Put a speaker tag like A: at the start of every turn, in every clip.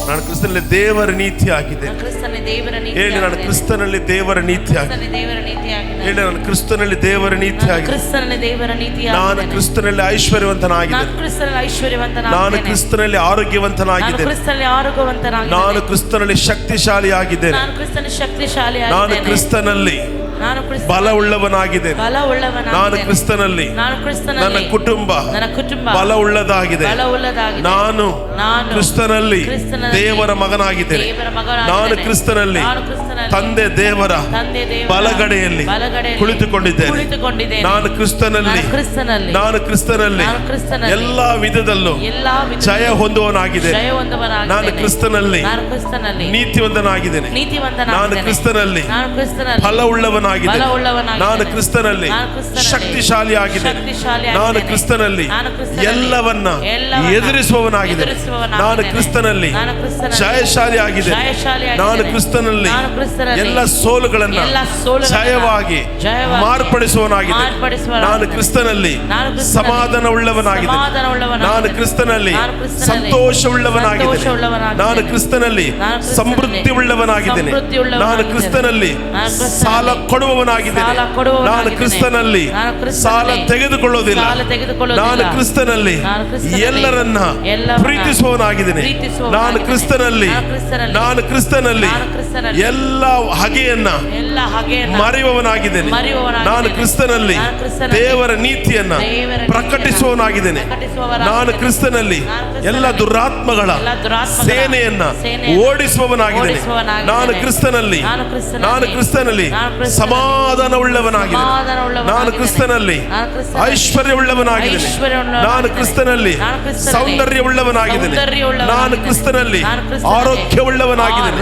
A: ನಾನು ಕ್ರಿಸ್ತನಲ್ಲಿ ದೇವರ ನೀತಿ ಆಗಿದೆ. ಹೇಳಿ, ನಾನು ಕ್ರಿಸ್ತನಲ್ಲಿ ದೇವರ ನೀತಿ ಆಗಿದೆ. ಹೇಳಿ, ನಾನು ಕ್ರಿಸ್ತನಲ್ಲಿ ದೇವರ ನೀತಿ ಆಗಿದೆ. ನಾನು ಕ್ರಿಸ್ತನಲ್ಲಿ ಐಶ್ವರ್ಯವಂತನಾಗಿದ್ದೇನೆ. ನಾನು ಕ್ರಿಸ್ತನಲ್ಲಿ ಆರೋಗ್ಯವಂತನಾಗಿದ್ದೇನೆ. ನಾನು ಕ್ರಿಸ್ತನಲ್ಲಿ ಶಕ್ತಿಶಾಲಿ ಆಗಿದ್ದೇನೆ. ನಾನು ಕ್ರಿಸ್ತನಲ್ಲಿ ಬಲವುಳ್ಳವನಾಗಿದ್ದೇನೆ. ನಾನು ಕ್ರಿಸ್ತನಲ್ಲಿ ನನ್ನ ಕುಟುಂಬ ಬಲವುಳ್ಳದಾಗಿದೆ. ನಾನು ಕ್ರಿಸ್ತನಲ್ಲಿ ದೇವರ ಮಗನಾಗಿದ್ದೇನೆ. ನಾನು ಕ್ರಿಸ್ತನಲ್ಲಿ ತಂದೆ ದೇವರ ಬಲಗಡೆಯಲ್ಲಿ ಕುಳಿತುಕೊಂಡಿದ್ದೇನೆ. ನಾನು ಕ್ರಿಸ್ತನಲ್ಲಿ ಎಲ್ಲಾ ವಿಧದಲ್ಲೂ ಜಯ ಹೊಂದುವನಾಗಿದ್ದೇನೆ. ನಾನು ಕ್ರಿಸ್ತನಲ್ಲಿ ನೀತಿವಂತನಾಗಿದ್ದೇನೆ. ನಾನು ಕ್ರಿಸ್ತನಲ್ಲಿ ಫಲವುಳ್ಳವನಾಗಿದ್ದೇನೆ. ನಾನು ಕ್ರಿಸ್ತನಲ್ಲಿ ಶಕ್ತಿಶಾಲಿ ಆಗಿದ್ದೇನೆ. ನಾನು ಕ್ರಿಸ್ತನಲ್ಲಿ ಎಲ್ಲವನ್ನ ಎದುರಿಸುವವನಾಗಿದ್ದೇನೆ. ನಾನು ಕ್ರಿಸ್ತನಲ್ಲಿ ಜಯಶಾಲಿ ಆಗಿದ್ದೇನೆ. ನಾನು ಕ್ರಿಸ್ತನಲ್ಲಿ ಎಲ್ಲ ಸೋಲುಗಳನ್ನು ಜಯವಾಗಿ ಮಾರ್ಪಡಿಸುವವನಾಗಿದ್ದೇನೆ. ನಾನು ಕ್ರಿಸ್ತನಲ್ಲಿ ಸಮಾಧಾನವುಳ್ಳವನಾಗಿದ್ದೇನೆ. ನಾನು ಕ್ರಿಸ್ತನಲ್ಲಿ ಸಂತೋಷವುಳ್ಳವನಾಗಿದ್ದೇನೆ. ನಾನು ಕ್ರಿಸ್ತನಲ್ಲಿ ಸಮೃದ್ಧಿ ಉಳ್ಳವನಾಗಿದ್ದೇನೆ. ನಾನು ಕ್ರಿಸ್ತನಲ್ಲಿ ಸಾಲ ಕೊಡುವವನಾಗಿದ್ದೇನೆ. ನಾನು ಕ್ರಿಸ್ತನಲ್ಲಿ ಸಾಲ ತೆಗೆದುಕೊಳ್ಳೋದಿಲ್ಲ. ನಾನು ಕ್ರಿಸ್ತನಲ್ಲಿ ಎಲ್ಲರನ್ನ ಪ್ರೀತಿಸುವವನಾಗಿದ್ದೇನೆ. ನಾನು ಕ್ರಿಸ್ತನಲ್ಲಿ ಎಲ್ಲ ಹಗೆಯನ್ನ ಮರೆಯುವವನಾಗಿದ್ದೇನೆ. ನಾನು ಕ್ರಿಸ್ತನಲ್ಲಿ ದೇವರ ನೀತಿಯನ್ನ ಪ್ರಕಟಿಸುವವನಾಗಿದ್ದೇನೆ. ನಾನು ಕ್ರಿಸ್ತನಲ್ಲಿ ಎಲ್ಲ ದುರಾತ್ಮಗಳ ಸೇನೆಯನ್ನ ಓಡಿಸುವವನಾಗಿದ್ದೇನೆ. ನಾನು ಕ್ರಿಸ್ತನಲ್ಲಿ ಸಮಾಧಾನವುಳ್ಳವನಾಗಿದ್ದೇನೆ. ನಾನು ಕ್ರಿಸ್ತನಲ್ಲಿ ಐಶ್ವರ್ಯವುಳ್ಳವನಾಗಿದ್ದೇನೆ. ನಾನು ಕ್ರಿಸ್ತನಲ್ಲಿ ಸೌಂದರ್ಯವುಳ್ಳವನಾಗಿದ್ದೇನೆ. ನಾನು ಕ್ರಿಸ್ತನಲ್ಲಿ ಆರೋಗ್ಯವುಳ್ಳವನಾಗಿದ್ದೇನೆ.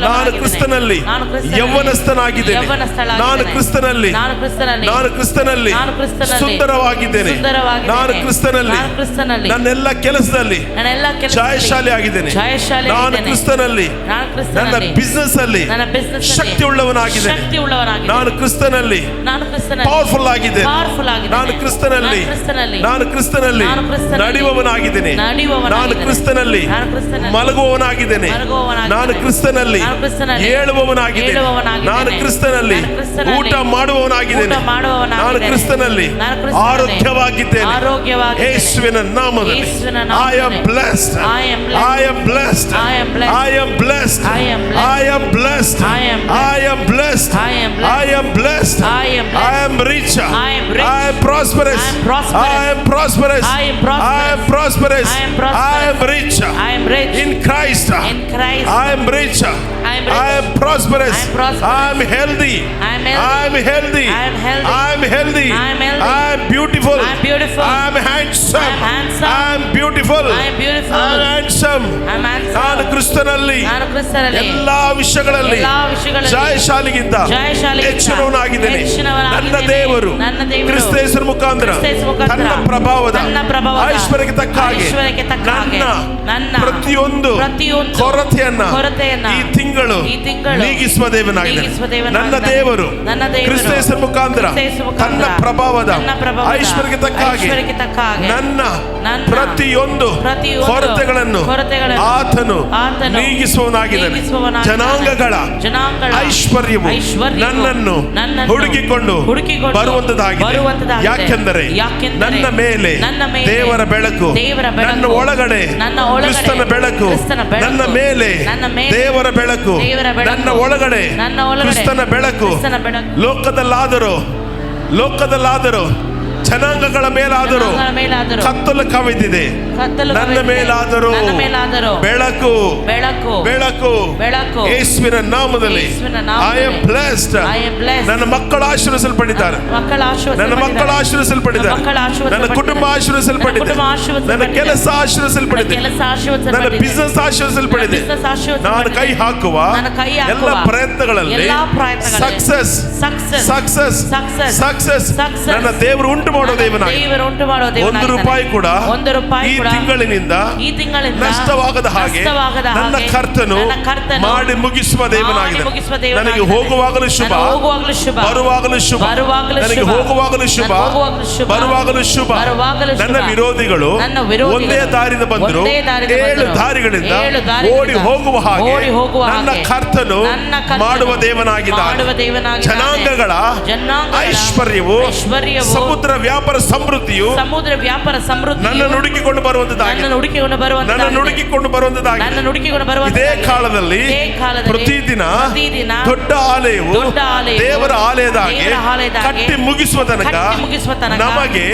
A: ನಾನು ಕ್ರಿಸ್ತನಲ್ಲಿ ಯೌವನಸ್ಥನಾಗಿದ್ದೇನೆ. ನಾನು ಕ್ರಿಸ್ತನಲ್ಲಿ ಸುಂದರವಾಗಿದ್ದೇನೆ. ನಾನು ಕ್ರಿಸ್ತನಲ್ಲಿ ನನ್ನೆಲ್ಲ ಕೆಲಸದಲ್ಲಿ ಜಯಶಾಲಿ ಆಗಿದ್ದೇನೆ. ನಾನು ಕ್ರಿಸ್ತನಲ್ಲಿ ನನ್ನ ಬಿಸಿನೆಸ್ ಅಲ್ಲಿ ಶಕ್ತಿ ಉಳ್ಳವನಾಗಿದ್ದೇನೆ. ನಾನು ಕ್ರಿಸ್ತನಲ್ಲಿ ಪವರ್ಫುಲ್ ಆಗಿದ್ದೇನೆ. ನಾನು ಕ್ರಿಸ್ತನಲ್ಲಿ ನಡೆಯುವವನಾಗಿದ್ದೇನೆ. ನಾನು ಕ್ರಿಸ್ತನಲ್ಲಿ ಮಲಗುವವನಾಗಿದ್ದೇನೆ. ನಾನು ಕ್ರಿಸ್ತನಲ್ಲಿ ಏಳುವವನಾಗಿದ್ದೇನೆ. ನಾನು ಕ್ರಿಸ್ತನಲ್ಲಿ ಊಟ ಮಾಡುವವನಾಗಿದ್ದೇನೆ. ನಾನು ಕ್ರಿಸ್ತನಲ್ಲಿ ಆರೋಗ್ಯವಾಗಿದ್ದೇನೆ. ಯೇಸುವಿನ ನಾಮದಲ್ಲಿ I am blessed. I am blessed. I am blessed. I am blessed. I am blessed. I am blessed. I am rich. I am prosperous. I am prosperous. I am prosperous. I am rich. In Christ. I am rich. I am prosperous. I am healthy. I am healthy. I am healthy. I am beautiful. I am handsome. I am beautiful. I am handsome. ನಾನು ಕ್ರಿಸ್ತನಲ್ಲಿ ಎಲ್ಲಾ ವಿಷಯಗಳಲ್ಲಿ ಜಯಶಾಲಿಗಿಂತ ಹೆಚ್ಚಿನವನಾಗಿದ್ದೇನೆ. ನನ್ನ ದೇವರು ಕ್ರಿಸ್ತ ಯೇಸುವಿನ ಮುಖಾಂತರ ತನ್ನ ಪ್ರಭಾವದ ಐಶ್ವರ್ಯಕ್ಕೆ ತಕ್ಕ ಹಾಗೆ ನನ್ನ ಪ್ರತಿಯೊಂದು ಕೊರತೆಯನ್ನ ಈ ತಿಂಗಳು ನೀಗಿಸುವ ದೇವನಾಗಿದ್ದಾನೆ. ನನ್ನ ದೇವರು ಕ್ರಿಸ್ತ ಯೇಸುವಿನ ಮುಖಾಂತರ ತನ್ನ ಪ್ರಭಾವದ ಐಶ್ವರ್ಯಕ್ಕೆ ತಕ್ಕ ಹಾಗೆ ನನ್ನ ಪ್ರತಿಯೊಂದು ಕೊರತೆಗಳನ್ನು ಆತನು ನೀಗಿಸುವವನಾಗಿದ್ದಾನೆ. ಜನಾಂಗಗಳ ಐಶ್ವರ್ಯವು ನನ್ನನ್ನು ಹುಡುಕಿಕೊಂಡು ಬರುವಂತದಾಗಿದೆ. ಯಾಕೆಂದರೆ ನನ್ನ ಮೇಲೆ ದೇವರ ಬೆಳಕು, ನನ್ನ ಒಳಗಡೆ ಕ್ರಿಸ್ತನ ಬೆಳಕು. ನನ್ನ ಮೇಲೆ ದೇವರ ಬೆಳಕು, ನನ್ನ ಒಳಗಡೆ ಕ್ರಿಸ್ತನ ಬೆಳಕು. ಲೋಕದಲ್ಲಾದರೂ ಜನಾಂಗಗಳ ಮೇಲಾದರೂ ಕತ್ತಲು ಕವಿದಿದೆ. ನನ್ನ ಮೇಲಾದರೂ ಬೆಳಕು. ಯೇಸುವಿನ ನಾಮದಲ್ಲಿ I am blessed. ನನ್ನ ಮಕ್ಕಳು ಆಶೀರ್ವದಿಸಲ್ಪಟ್ಟಿದ್ದಾರೆ. ನನ್ನ ಮಕ್ಕಳು ಆಶೀರ್ವದಿಸಲ್ಪಟ್ಟಿದ್ದಾರೆ. ನನ್ನ ಕುಟುಂಬ ಆಶೀರ್ವದಿಸಲ್ಪಟ್ಟಿದೆ. ನನ್ನ ಕೆಲಸ ಆಶೀರ್ವದಿಸಲ್ಪಟ್ಟಿದೆ. ನನ್ನ ಬಿಸಿನೆಸ್ ಆಶೀರ್ವದಿಸಲ್ಪಟ್ಟಿದೆ. ನಾನು ಕೈ ಹಾಕುವ ಎಲ್ಲ ಪ್ರಯತ್ನಗಳಲ್ಲಿ ಸಕ್ಸಸ್ ನನ್ನ ದೇವರು ಉಂಟು ಮಾಡೋ ದೇವನಾಗಿ ಒಂದು ರೂಪಾಯಿ ಕೂಡ ಈ ತಿಂಗಳಿನಿಂದ ನಷ್ಟವಾಗದ ಹಾಗೆ ನನ್ನ ಕರ್ತನು ಮಾಡಿ ಮುಗಿಸುವ ದೇವನಾಗಿದೆ. ನನಗೆ ಹೋಗುವಾಗಲೂ ಶುಭ, ಬರುವಾಗಲೂ ಶುಭ, ನನಗೆ ಹೋಗುವಾಗಲೂ ಶುಭ, ಬರುವಾಗಲೂ ಶುಭ. ನನ್ನ ವಿರೋಧಿಗಳು ಒಂದೇ ದಾರಿಯಿಂದ ಬಂದರು, 7 ದಾರಿಗಳಿಂದ ಓಡಿ ಹೋಗುವ ಹಾಗೆ ನನ್ನ ಕರ್ತನು ಮಾಡುವ ದೇವನಾಗಿದ್ದಾನೆ. ಜನಾಂಗಗಳ ಐಶ್ವರ್ಯವು, ಸಮುದ್ರ ವ್ಯಾಪಾರ ಸಮೃದ್ಧಿಯು ನನ್ನನ್ನು ಹುಡುಕಿಕೊಂಡು ಬರುವಂತದ್ದಾಗಿದೆ. ಇದೇ ಕಾಲದಲ್ಲಿ ಪ್ರತಿದಿನ ದೊಡ್ಡ ಆಲಯವು ದೇವರ ಆಲಯದಾಗೆ ಕಟ್ಟಿ ಮುಗಿಸುವ ತನಕ ನಮಗೆ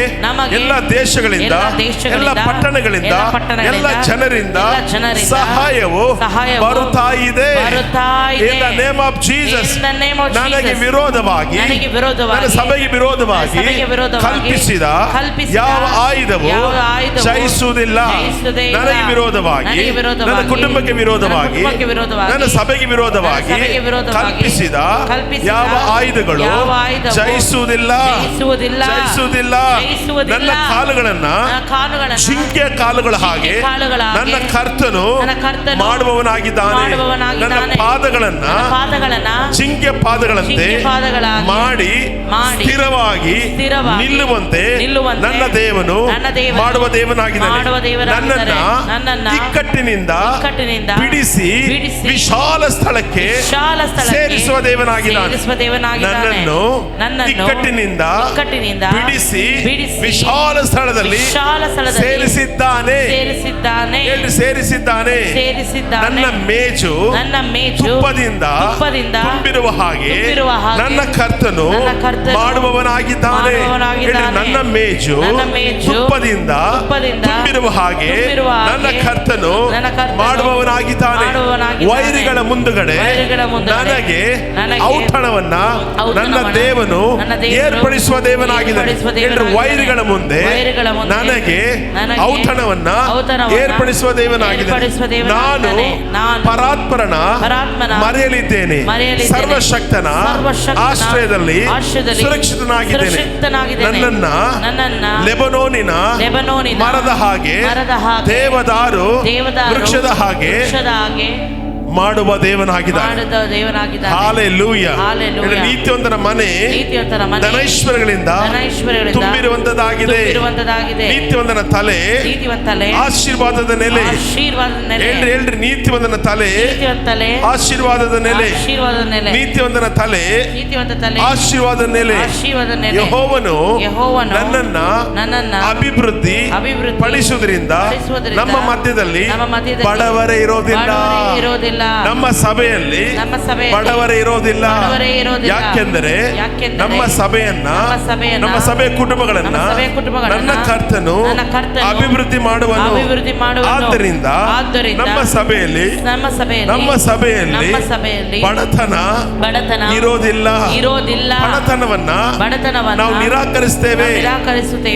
A: ಎಲ್ಲ ದೇಶಗಳಿಂದ, ಎಲ್ಲ ಪಟ್ಟಣಗಳಿಂದ, ಎಲ್ಲ ಜನರಿಂದ ಸಹಾಯವು ಬರುತ್ತಾ ಇದೆ. In the name of Jesus, ನನಗೆ ವಿರೋಧವಾಗಿ, ನನ್ನ ಸಭೆಗೆ ವಿರೋಧವಾಗಿ ಕಲ್ಪಿಸಿದ ಯಾವ ಆಯುಧವು ಜಯಿಸುವುದಿಲ್ಲ. ನನಗೆ ವಿರೋಧವಾಗಿ, ನನ್ನ ಕುಟುಂಬಕ್ಕೆ ವಿರೋಧವಾಗಿ, ನನ್ನ ಸಭೆಗೆ ವಿರೋಧವಾಗಿ ಕಲ್ಪಿಸಿದ ಯಾವ ಆಯುಧಗಳು ಜಯಿಸುವುದಿಲ್ಲ, ಜಯಿಸುವುದಿಲ್ಲ. ನನ್ನ ಕಾಲುಗಳನ್ನ ಜಿಂಕೆಯ ಕಾಲುಗಳ ಹಾಗೆ ನನ್ನ ಕರ್ತನು ಮಾಡುವವನಾಗಿದ್ದಾನೆ. ನನ್ನ ಪಾದಗಳನ್ನ ಜಿಂಕೆ ಪಾದಗಳಂತೆ ಮಾಡಿ ಸ್ಥಿರವಾಗಿ ನಿಲ್ಲುವಂತೆ ನನ್ನ ದೇವನು ಮಾಡುವ ದೇವನಾಗಿದ್ದಾನೆ. ನನ್ನನ್ನ ಇಕ್ಕಟ್ಟಿನಿಂದ ಬಿಡಿಸಿ ವಿಶಾಲ ಸ್ಥಳಕ್ಕೆ ಸೇರಿಸುವ ದೇವನಾಗಿದ್ದಾನೆ. ನನ್ನನ್ನು ಇಕ್ಕಟ್ಟಿನಿಂದ ಬಿಡಿಸಿ ವಿಶಾಲ ಸ್ಥಳದಲ್ಲಿ ಸೇರಿಸಿದ್ದಾನೆ. ಸೇರಿಸಿದ್ದಾನೆ. ನನ್ನ ಮೇಜು ತುಪ್ಪದಿಂದ ತುಂಬಿರುವ ಹಾಗೆ ನನ್ನ ಕರ್ತನು ಮಾಡುವವನಾಗಿದ್ದಾನೆ. ನನ್ನ ಮೇಜು ತುಪ್ಪದಿಂದ ತುಂಬಿರುವ ಹಾಗೆ ನನ್ನ ಕರ್ತನು ಮಾಡುವವನಾಗಿದ್ದಾನೆ. ವೈರಿಗಳ ಮುಂದುಗಡೆ ನನಗೆ ಔತಣವನ್ನ ನನ್ನ ದೇವನು ಏರ್ಪಡಿಸುವ ದೇವನಾಗಿದ್ದಾನೆ. ವೈರಿಗಳ ಮುಂದೆ ನನಗೆ ಔತಣವನ್ನ ಏರ್ಪಡಿಸುವ ದೇವನಾಗಿದ್ದಾನೆ. ನಾನು ಪರಾತ್ಪರನ ಮರೆಯಲಿದ್ದೇನೆ, ಸರ್ವಶಕ್ತನ ಆಶ್ರಯದಲ್ಲಿ ಸುರಕ್ಷಿತನಾಗಿದ್ದೇನೆ. ನನ್ನನ್ನ ಲೆಬನೋನಿನ ಮರದ ಹಾಗೆ, ದೇವದಾರು ವೃಕ್ಷದ ಹಾಗೆ ಮಾಡುವ ದೇವನಾಗಿದ್ದಾನೆ. ಹಲ್ಲೆಲೂಯಾ. ನೀತಿವಂತನ ಮನೆ ಧನೈಶ್ವರ್ಯಗಳಿಂದ ತುಂಬಿರುವಂತದ್ದಾಗಿದೆ. ನೀತಿವಂತನ ತಲೆ ಆಶೀರ್ವಾದದ ನೆಲೆ. ಹೇಳ್ರಿ, ನೀತಿವಂತನ ತಲೆ ಆಶೀರ್ವಾದದ ನೆಲೆ. ನೀತಿವಂತನ ತಲೆ ಆಶೀರ್ವಾದದ ನೆಲೆ. ಯೆಹೋವನು ನನ್ನನ್ನ ಅಭಿವೃದ್ಧಿ ಪಡಿಸುವುದರಿಂದ ನಮ್ಮ ಮಧ್ಯದಲ್ಲಿ ಬಡವರೇ ಇರೋದಿಲ್ಲ. ನಮ್ಮ ಸಭೆಯಲ್ಲಿ ಬಡವರೇ ಇರೋದಿಲ್ಲ. ಯಾಕೆಂದರೆ ನಮ್ಮ ಸಭೆಯನ್ನ, ನಮ್ಮ ಸಭೆಯ ಕುಟುಂಬಗಳನ್ನ ನನ್ನ ಕರ್ತನು ಅಭಿವೃದ್ಧಿ ಮಾಡುವನು. ಆದ್ದರಿಂದ ನಮ್ಮ ಸಭೆಯಲ್ಲಿ ಬಡತನ ಇರೋದಿಲ್ಲ. ಬಡತನವನ್ನ ನಾವು ನಿರಾಕರಿಸ್ತೇವೆ.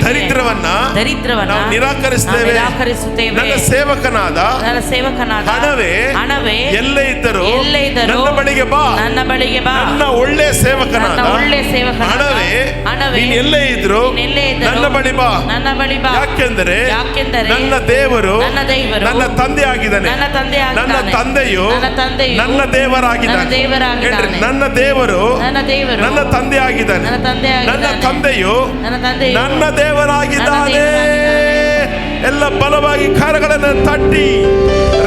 A: ದರಿದ್ರವನ್ನ ನಾವು ನಿರಾಕರಿಸ್ತೇವೆ. ನನ್ನ ಸೇವಕನಾದ ಹಣವೇ ಎಲ್ಲೇ ಇದ್ದರೂ ನನ್ನ ಬಳಿಗೆ ಬಾ. ನನ್ನ ಒಳ್ಳೆ ಸೇವಕನಾದ ಹಣವೇ ನೀನು ಎಲ್ಲೇ ಇದ್ರು ನನ್ನ ಬಳಿ ಬಾ. ಯಾಕೆಂದರೆ ನನ್ನ ದೇವರು ನನ್ನ ತಂದೆ ಆಗಿದ್ದಾನೆ. ನನ್ನ ತಂದೆಯು ನನ್ನ ದೇವರಾಗಿದ್ದಾನೆ. ನನ್ನ ದೇವರು ನನ್ನ ತಂದೆ ಆಗಿದ್ದಾನೆ. ನನ್ನ ತಂದೆಯು ನನ್ನ ದೇವರಾಗಿದ್ದಾನೆ. ಎಲ್ಲ ಬಲವಾಗಿ ಕರಗಳನ್ನು ತಟ್ಟಿ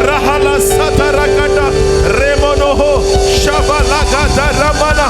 A: ರಹಲ ಸತರ ಕಟ ರೇಮನೋಹೋ ಶಬಲಗದ ರಮನ